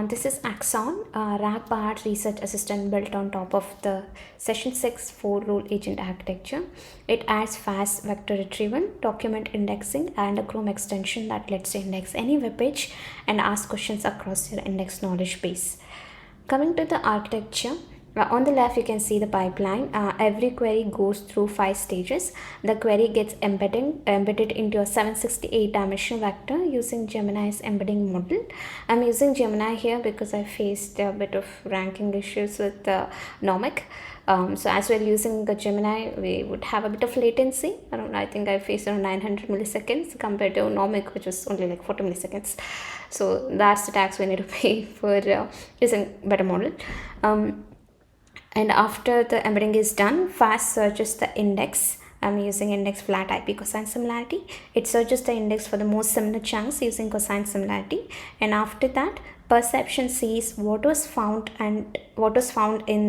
This is ÄXON, RAG-powered research assistant built on top of the Session 6 4-rule agent architecture. It adds fast vector retrieval, document indexing, and a Chrome extension that lets you index any web page and ask questions across your index knowledge base. Coming to the architecture, on the left you can see the pipeline. Every query goes through 5 stages. The query gets embedded into a 768 dimensional vector using Gemini's embedding model. I'm using Gemini here because I faced a bit of ranking issues with Nomic. So as we're using the Gemini, we would have a bit of latency. I think I faced around 900 milliseconds compared to Nomic, which was only like 40 milliseconds. So that's the tax we need to pay for using better model. And after the embedding is done, FAISS searches the index. I'm using IndexFlatIP cosine similarity. It searches the index for the most similar chunks using cosine similarity. And after that, perception sees what was found in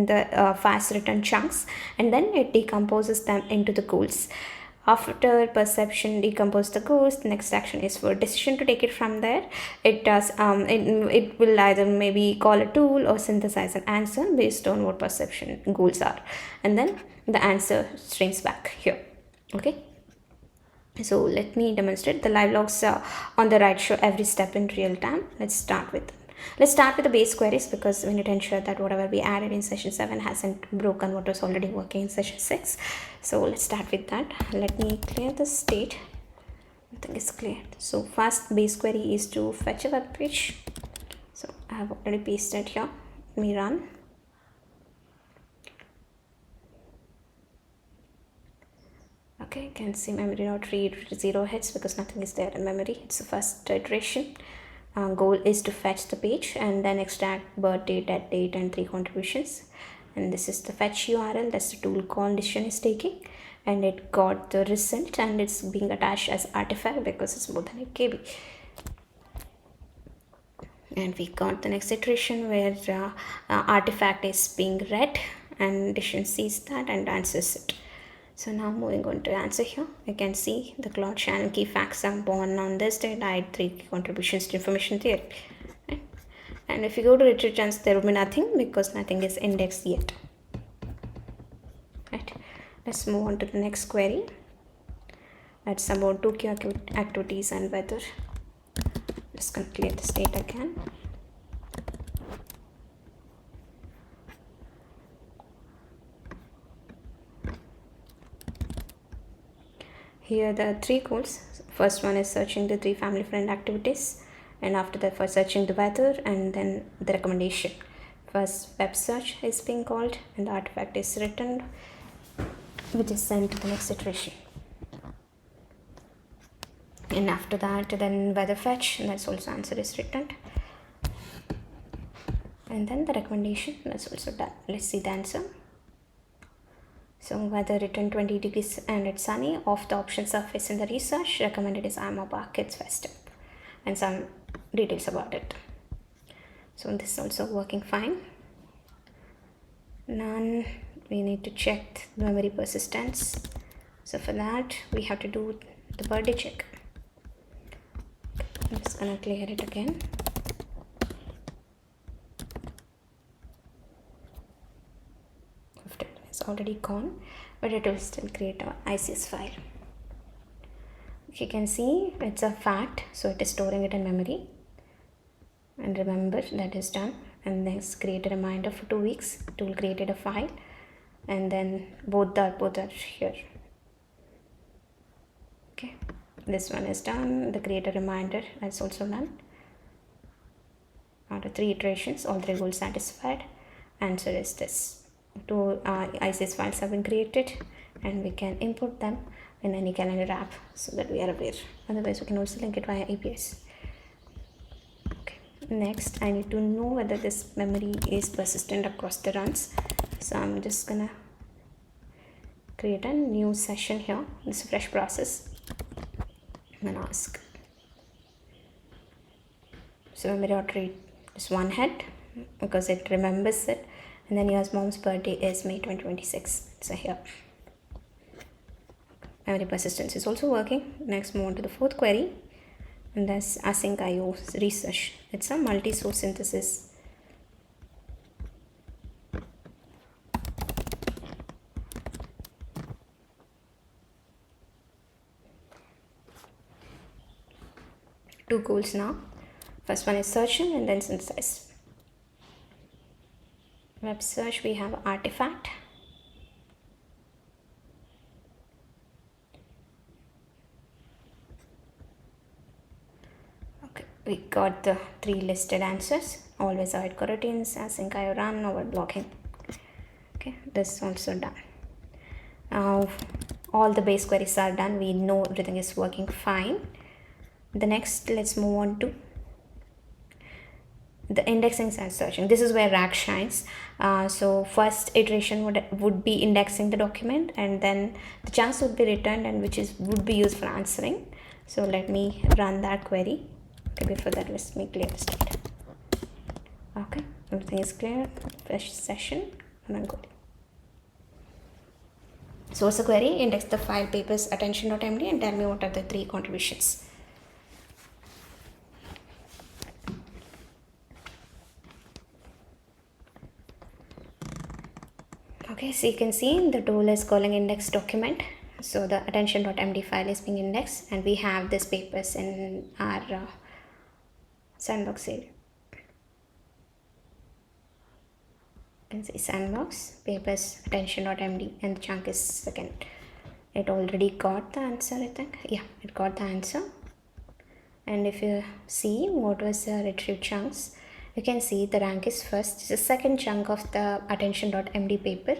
the FAISS return chunks, and then it decomposes them into the goals. After perception decompose the goals, the next action is for decision to take it from there. It does it will either maybe call a tool or synthesize an answer based on what perception goals are, and then the answer streams back here. Okay, so let me demonstrate. The live logs on the right show every step in real time. Let's start with the base queries, because we need to ensure that whatever we added in session 7 hasn't broken what was already working in session 6. So let's start with that. Let me clear the state. Nothing is cleared. So first base query is to fetch a web page. So I have already pasted here. Let me run. Okay, you can see memory not read 0 hits because nothing is there in memory. It's the first iteration. Goal is to fetch the page and then extract birth date, death date, and 3 contributions. And this is the fetch URL. That's the tool call decision is taking, and it got the result, and it's being attached as artifact because it's more than 8 KB. And we got the next iteration where artifact is being read, and decision sees that and answers it. So now moving on to answer here, you can see the cloud channel key facts are born on this date. I had 3 contributions to information theory. Right? And if you go to retrieve chance, there will be nothing because nothing is indexed yet. Right? Let's move on to the next query. That's about 2 key activities and weather. Just gonna clear the state again. Here the 3 goals. First one is searching the 3 family friend activities, and after that for searching the weather and then the recommendation. First web search is being called and the artifact is returned, which is sent to the next iteration. And after that then weather fetch, and that's also answer is returned. And then the recommendation, that's also done. Let's see the answer. So weather return 20 degrees and it's sunny. Off the option surface in the research, recommended is I'm a park, it's festive, and some details about it. So this is also working fine. None. We need to check the memory persistence. So for that we have to do the birthday check. I'm just gonna clear it again. Already gone, but it will still create an ICS file. You can see it's a fact, so it is storing it in memory. And remember that is done. And next create a reminder for 2 weeks. Tool created a file, and then both are here. Okay, this one is done. The create a reminder is also done. After 3 iterations, all 3 goals satisfied. Answer is this. 2 ICS files have been created, and we can import them in any calendar app so that we are aware. Otherwise we can also link it via APIs. Okay, next I need to know whether this memory is persistent across the runs. So I'm just gonna create a new session here. This is a fresh process. I'm gonna ask, so memory ought to read this one head because it remembers it. And then your mom's birthday is May 2026. So here, memory persistence is also working. Next, move on to the 4th query, and that's async IO research. It's a multi-source synthesis two goals now. First one is searching and then synthesize. Web search, we have artifact. Okay, we got the 3 listed answers. Always avoid coroutines, async IO run, over blocking. Okay, this is also done. Now all the base queries are done. We know everything is working fine. The next, let's move on to the indexing and searching. This is where RAG shines. So first iteration would be indexing the document, and then the chunks would be returned, and which would be used for answering. So let me run that query. Okay, before that, let's make clear the state. Okay, everything is clear. Fresh session, and then query. Source a query, index the file papers attention.md, and tell me what are the 3 contributions. Okay, so you can see the tool is calling index document. So the attention.md file is being indexed, and we have this papers in our sandbox area. You can see sandbox, papers, attention.md, and the chunk is second. It already got the answer, I think. Yeah, it got the answer. And if you see what was the retrieve chunks, you can see the rank is first. It's the second chunk of the attention.md paper.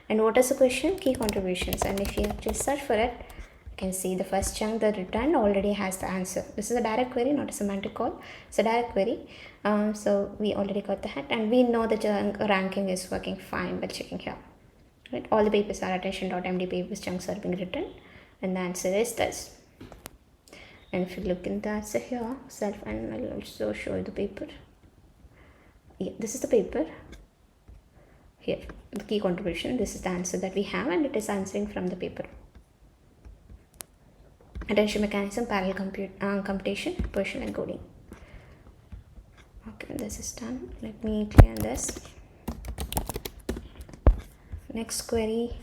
And what is the question? Key contributions. And if you just search for it, you can see the first chunk, the return already has the answer. This is a direct query, not a semantic call. It's a direct query. So we already got the hit, and we know the ranking is working fine by checking here. Right? All the papers are attention.md papers, chunks are being written, and the answer is this. And if you look in the answer here, self, and I'll also show you the paper. Yeah, this is the paper. Here, the key contribution, this is the answer that we have, and it is answering from the paper. Attention mechanism, parallel computation, partial encoding. Okay, this is done. Let me clear this. Next query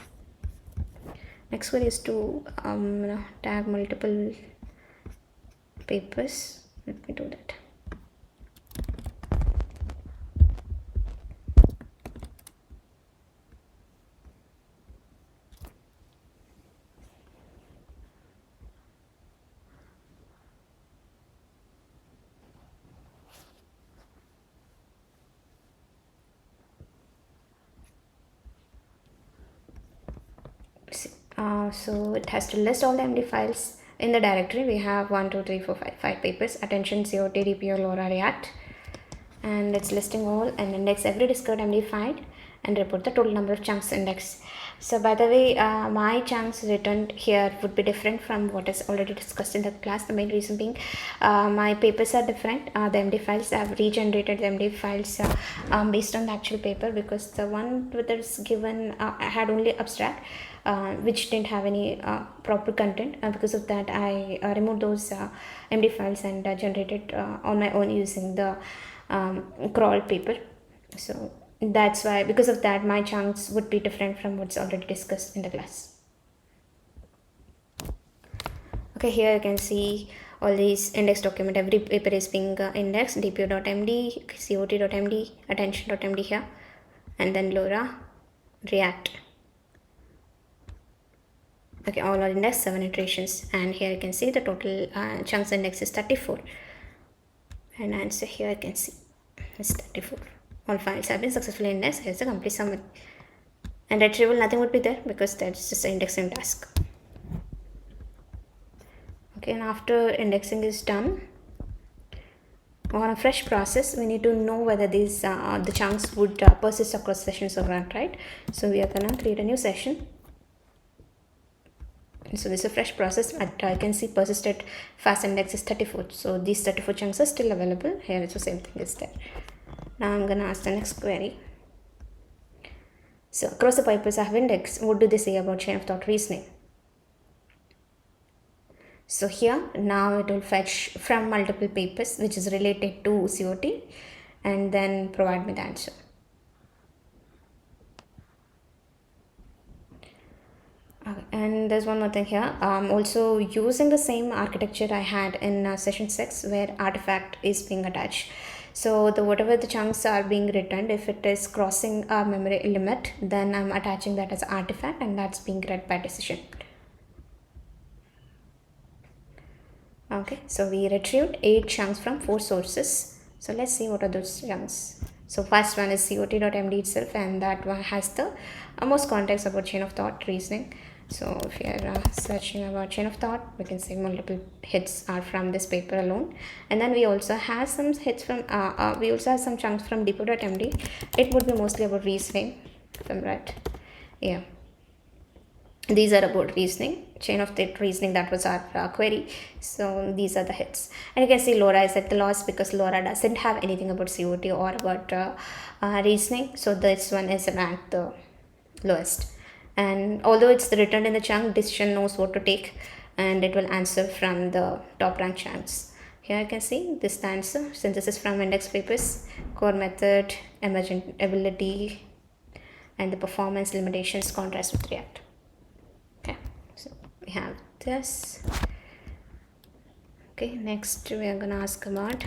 is to tag multiple papers. Let me do that. So it has to list all the MD files in the directory. We have 1, 2, 3, 4, 5 papers, attention, COT, DPO, LoRa, React, and it's listing all and index every discovered MD file and report the total number of chunks indexed. So by the way, my chunks returned here would be different from what is already discussed in the class. The main reason being my papers are different. The MD files, I have regenerated the MD files based on the actual paper, because the one that is given had only abstract, which didn't have any proper content. Because of that, I removed those MD files and generated on my own using the crawl paper. So that's why, because of that, my chunks would be different from what's already discussed in the class. Okay, here you can see all these index document. Every paper is being indexed, dpo.md, cot.md, attention.md here, and then LoRa, React. Okay, all are indexed, 7 iterations, and here you can see the total chunks index is 34, and answer here you can see it's 34. All files have been successfully indexed. Here's the complete summary. And retrieval, nothing would be there because that's just an indexing task. Okay, and after indexing is done, on a fresh process, we need to know whether these the chunks would persist across sessions or not, right? So we are gonna create a new session. So this is a fresh process. I can see persisted FAISS index is 34. So these 34 chunks are still available. Here it's the same thing is there. Now I'm gonna ask the next query. So across the papers I have indexed, what do they say about chain of thought reasoning? So here now it will fetch from multiple papers which is related to COT and then provide me the answer. Okay, and there's one more thing here. Also using the same architecture I had in session 6 where artifact is being attached. So the whatever the chunks are being returned, if it is crossing a memory limit, then I'm attaching that as artifact and that's being read by decision. Okay, so we retrieved 8 chunks from 4 sources. So let's see what are those chunks. So first one is cot.md itself, and that one has the most context about chain of thought reasoning. So if you are searching about chain of thought, we can say multiple hits are from this paper alone. And then we also have some hits from, we also have some chunks from depot.md. It would be mostly about reasoning, if I'm right. Yeah. These are about reasoning, chain of thought reasoning, that was our query. So these are the hits, and you can see LoRa is at the loss because LoRa doesn't have anything about COT or about reasoning, so this one is ranked the lowest. And although it's written in the chunk, decision knows what to take and it will answer from the top rank chunks. Here you can see this the answer: synthesis from index papers, core method, emergent ability, and the performance limitations contrast with React. Okay, so we have this. Okay, next we are gonna ask about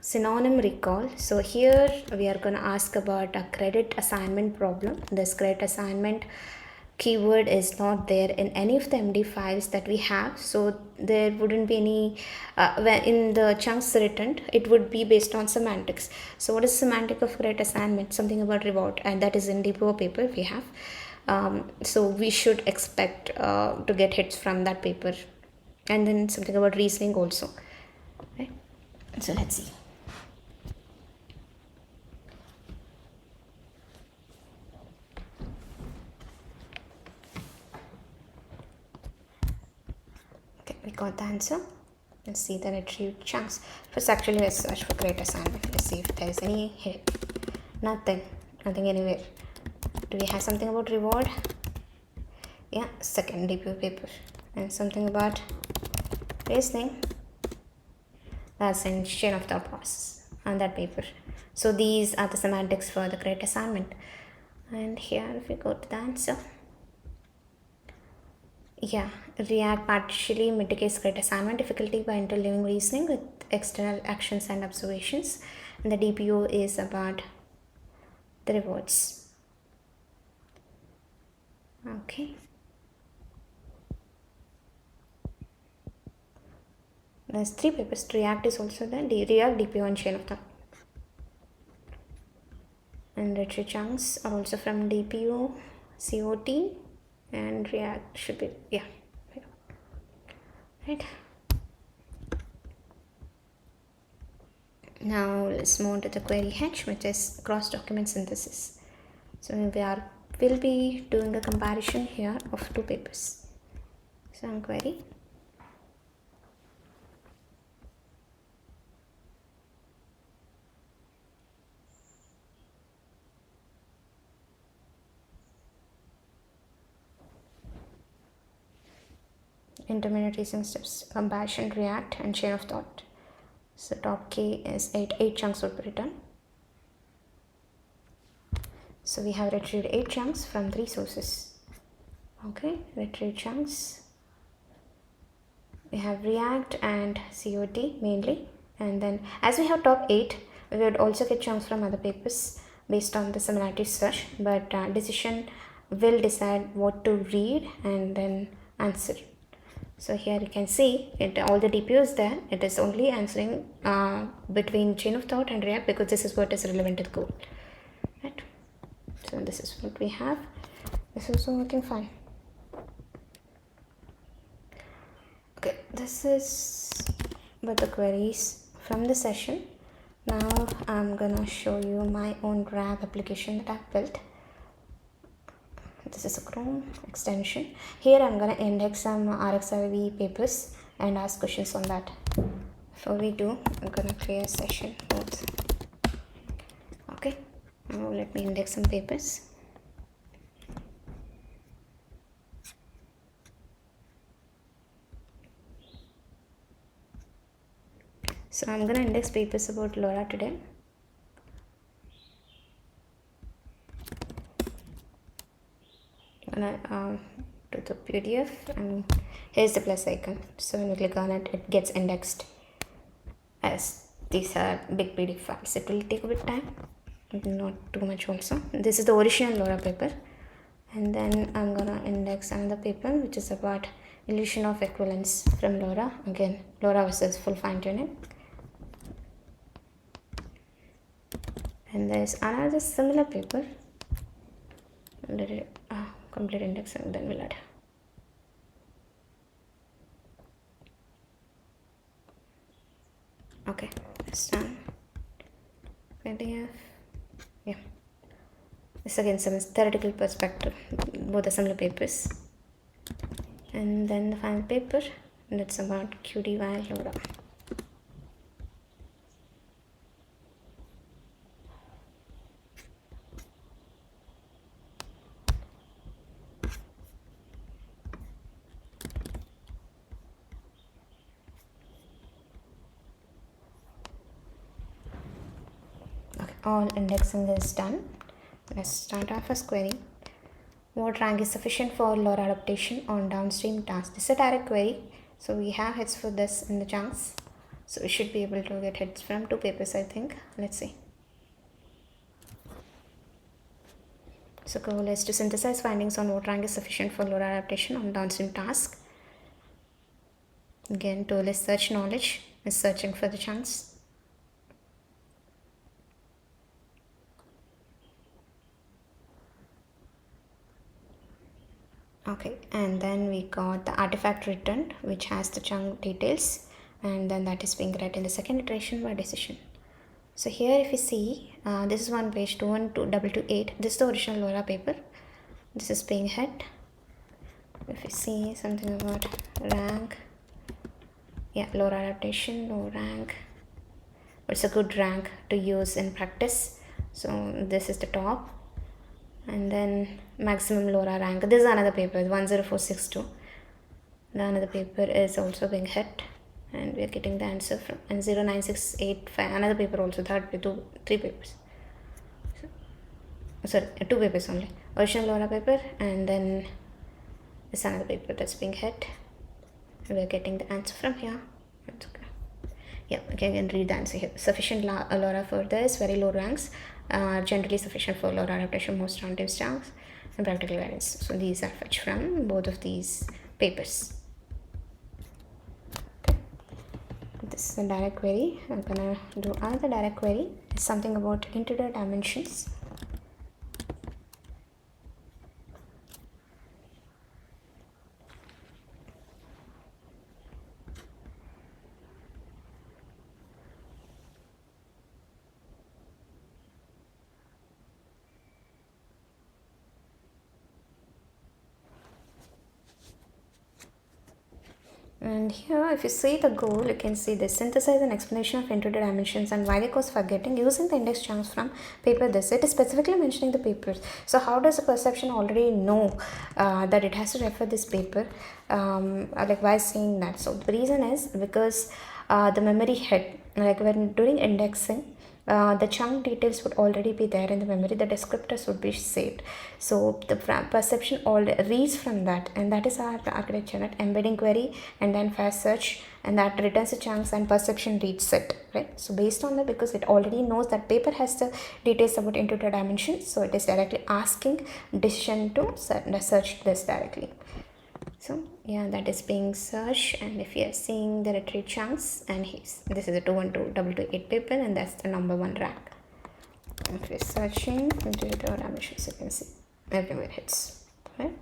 synonym recall. So here we are gonna ask about a credit assignment problem. This credit assignment keyword is not there in any of the MD files that we have, so there wouldn't be any when in the chunks written, it would be based on semantics. So what is semantic of credit assignment? Something about reward, and that is in depot paper we have. So we should expect to get hits from that paper, and then something about reasoning also, right? So let's see. Okay, we got the answer. Let's see the retrieved chunks. First, actually, let's search for credit assignment. Let's see if there is any hit. Nothing anywhere. Do we have something about reward? Yeah, second debut paper. And something about reasoning. That's in chain of thought process on that paper. So these are the semantics for the credit assignment. And here, if we go to the answer, yeah, React partially mitigates credit assignment difficulty by interleaving reasoning with external actions and observations. And the DPO is about the rewards. Okay. There's 3 papers. React is also there. React, DPO, and chain of thought. And retrieve chunks are also from DPO, COT, and React should be, yeah. Right. Now let's move on to the query H, which is cross-document synthesis. So we'll be doing a comparison here of 2 papers. So I'm query. Intermediate reasoning steps, comparison, React, and chain of thought. So top K is 8 chunks would be written. So we have retrieved 8 chunks from 3 sources. Okay, retrieve chunks. We have React and COT mainly, and then as we have top 8, we would also get chunks from other papers based on the similarity search, but decision will decide what to read and then answer. So here you can see it, all the DPUs there, it is only answering between chain of thought and React because this is what is relevant to the goal, right? So this is what we have. This is also working fine. Okay, this is with the queries from the session. Now I'm gonna show you my own RAG application that I've built. This is a Chrome extension. Here I'm gonna index some RxIV papers and ask questions on that. Before we do, I'm gonna create a session both. Okay, now let me index some papers. So I'm gonna index papers about LoRa today. I'm to the PDF, and here's the plus icon. So when you click on it, it gets indexed, as these are big PDF files. It will take a bit time, not too much also. This is the original LoRa paper, and then I'm gonna index another paper which is about illusion of equivalence from LoRa. Again, LoRa versus full fine-tuning. And there's another similar paper. Let it complete index, and then we'll add. Okay, it's done. PDF. Yeah. This again some theoretical perspective. Both are similar papers. And then the final paper, and it's about QD while LoRa. Okay, all indexing is done. Let's start our first query. What rank is sufficient for LoRa adaptation on downstream tasks? This is a direct query, so we have hits for this in the chunks. So we should be able to get hits from 2 papers, I think. Let's see. So goal is to synthesize findings on what rank is sufficient for LoRa adaptation on downstream task. Again, tool is search knowledge, is searching for the chunks. Okay, and then we got the artifact returned, which has the chunk details, and then that is being read in the second iteration by decision. So here if you see, this is one page 21228. This is the original LoRa paper. This is being hit. If you see something about rank, yeah, LoRa adaptation, low rank. It's a good rank to use in practice. So this is the top, and then maximum LoRa rank. This is another paper, 10462. The another paper is also being hit, and we are getting the answer from, and 09685, another paper also, three papers. Sorry, 2 papers only. Original LoRa paper, and then this another paper that's being hit. We are getting the answer from here. That's okay. Yeah, okay, I can read the answer here. Sufficient LoRa for this, very low ranks. Generally sufficient for LoRa adaptation, most runtime tasks, and practical guidance. So these are fetched from both of these papers. Okay. This is a direct query. I'm gonna do another direct query. It's something about integer dimensions. And here if you see the goal, you can see this: synthesize an explanation of integer dimensions and why they cause forgetting using the index chunks from paper this. It is specifically mentioning the papers. So how does the perception already know that it has to refer this paper? Like why saying that? So the reason is because the memory head, like when doing indexing, the chunk details would already be there in the memory, the descriptors would be saved. So the perception all reads from that, and that is our architecture, right? Embedding query and then fast search, and that returns the chunks and perception reads it, right? So based on that, because it already knows that paper has the details about integer dimensions, so it is directly asking decision to search this directly. So yeah, that is being searched, and if you are seeing the retrieve chunks, and this is a 21228 paper, and that's the number 1 rank. If you're searching into the dimensions, you can see everywhere hits, right?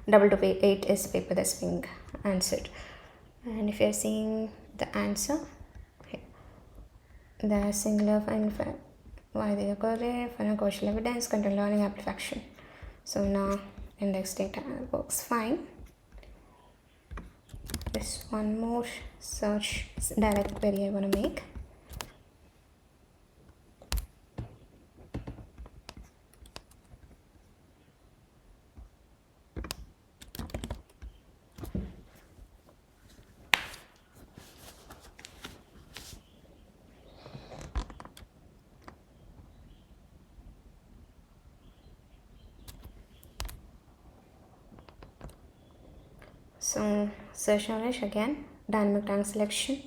228 is the paper that's being answered, and if you're seeing the answer, the singular why they occur, final causal evidence, content learning, amplification. So now index data works fine. There's one more search direct query I want to make. So search knowledge again, dynamic rank selection.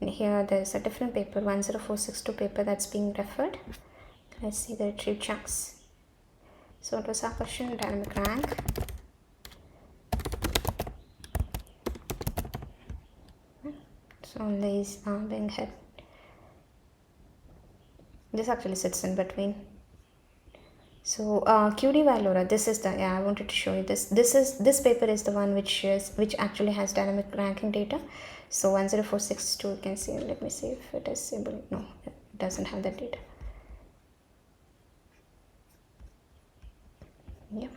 And here there is a different paper, 10462 paper that's being referred. Let's see the retrieve chunks. So it was our question, dynamic rank. So these are being hit. This actually sits in between. So QD by LoRa, this is the, I wanted to show you this. This paper is the one which actually has dynamic ranking data. So 10462, you can see. Let me see if it is able. No, it doesn't have that data. Yeah,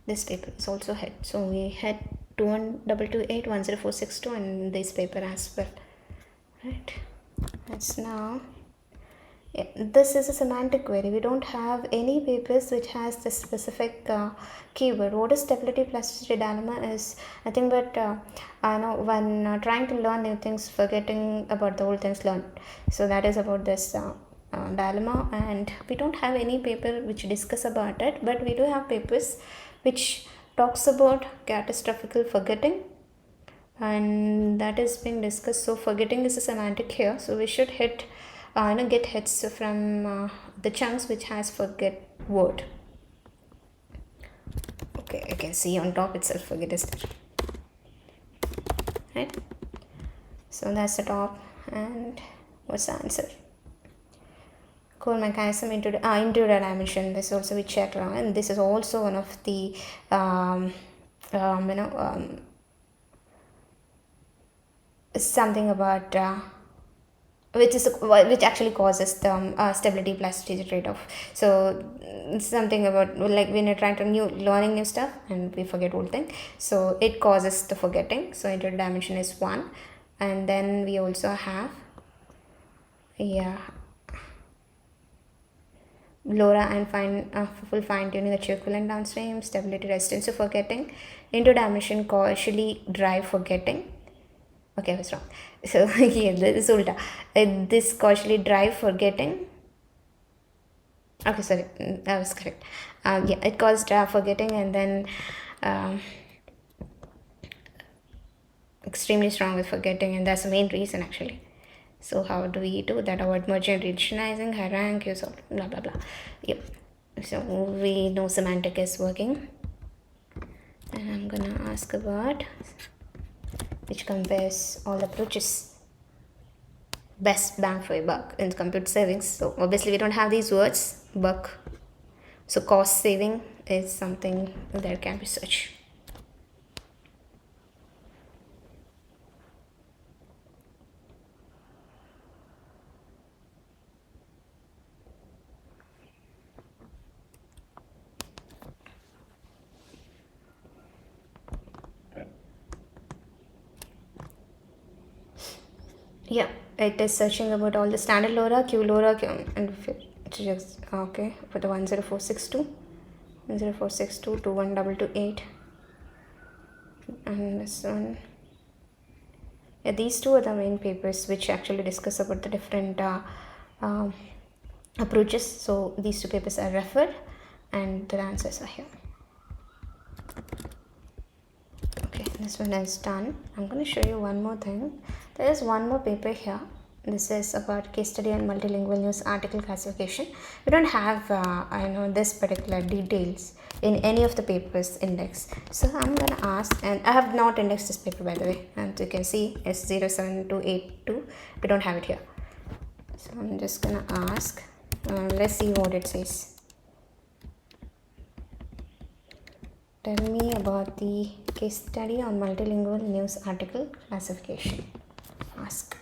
this paper is also hit. So we had 21228 10462 and this paper as well. Right. That's now. Yeah, this is a semantic query. We don't have any papers which has this specific keyword. What is stability plasticity dilemma is nothing but I know when trying to learn new things, forgetting about the old things learned. So that is about this dilemma, and we don't have any paper which discuss about it, but we do have papers which talks about catastrophical forgetting, and that is being discussed. So forgetting is a semantic here, so we should hit get hits from the chunks which has forget word. Okay, I can see on top itself forget is there, right? So that's the top, and what's the answer? Core mechanism into the dimension. This also we checked, and this is also one of the something about which actually causes the stability plasticity trade-off. So something about like when you're trying to learning new stuff and we forget old thing, so it causes the forgetting. So into dimension is 1, and then we also have LoRa and full fine-tuning achieve equivalent downstream stability resistance to forgetting. Into dimension causally drive forgetting. Okay, I was wrong. So yeah, this is ulta. This causally drive forgetting. Okay, sorry, I was correct. Yeah, it caused forgetting, and then extremely strong with forgetting, and that's the main reason actually. So how do we do that? Avoid merging, regionalizing, high rank, use of blah blah blah. Yep. So we know semantic is working, and I'm gonna ask about which compares all approaches. Best bang for a buck in computer savings. So obviously we don't have these words, buck. So cost saving is something that can be searched. Yeah, it is searching about all the standard LoRa, Q LoRa, and just okay for the 10462, 10462, 21228, and this one. Yeah, these two are the main papers which actually discuss about the different approaches. So these two papers are referred, and the answers are here. Okay, this one is done. I'm going to show you one more thing. There is one more paper here. This is about case study on multilingual news article classification. We don't have I know this particular details in any of the papers index. So I'm going to ask, and I have not indexed this paper by the way, and you can see it's 07282. We don't have it here. So I'm just going to ask, let's see what it says. Tell me about the case study on multilingual news article classification. Ask.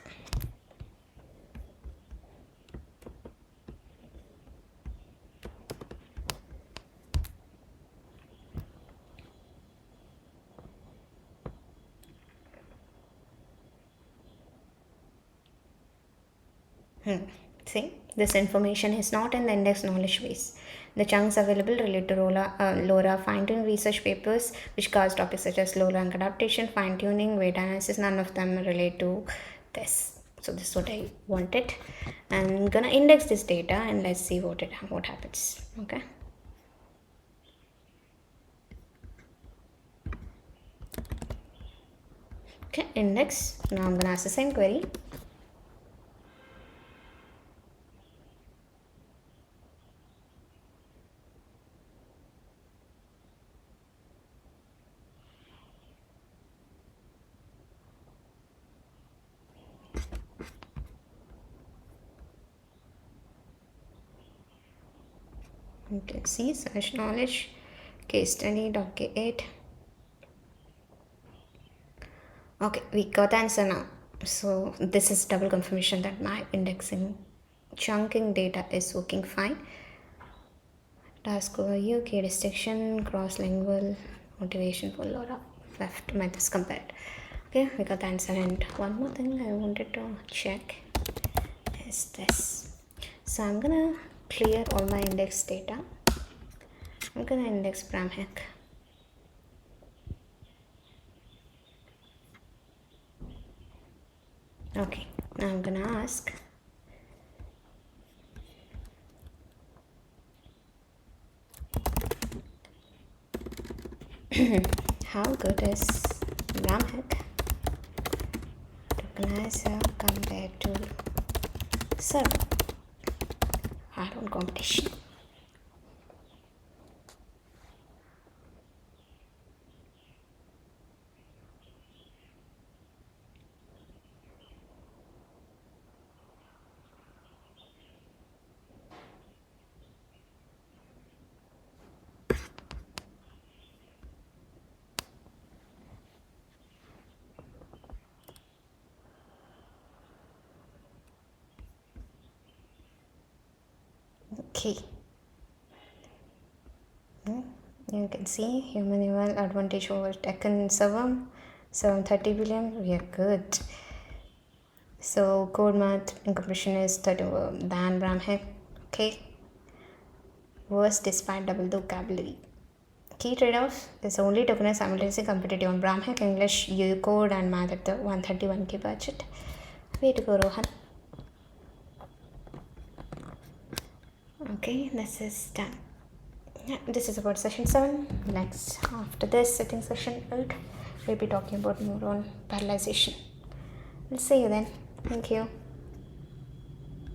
See, this information is not in the index knowledge base. The chunks available relate to LoRa fine-tuning research papers which covers topics such as LoRa and adaptation, fine-tuning, weight analysis. None of them relate to this. So this is what I wanted. I'm gonna index this data and let's see what happens. Okay. Okay, index. Now I'm gonna ask the same query. You can see search knowledge, case study, doc8. Okay, we got the answer now. So this is double confirmation that my indexing chunking data is working fine. Task overview, key distinction, cross-lingual, motivation for a lot of left methods compared. Okay, we got the answer. And one more thing I wanted to check is this. So I'm gonna clear all my index data. I'm gonna index Bramhack. Okay, now I'm gonna ask how good is Bramhack tokenizer compared to server hard-on competition. Okay, you can see human eval advantage over Tekken server 730 billion. We are good. So code math encryption is 30 than Bramhack. Okay, worse despite double the vocabulary. Key trade-off is only tokenize simultaneously competitive on Bramhack, English, code and math at the 131k budget. Way to go, Rohan. Okay, this is done. Yeah, this is about session 7. Next, after this, I think session 8, we'll be talking about more on parallelization. We'll see you then. Thank you.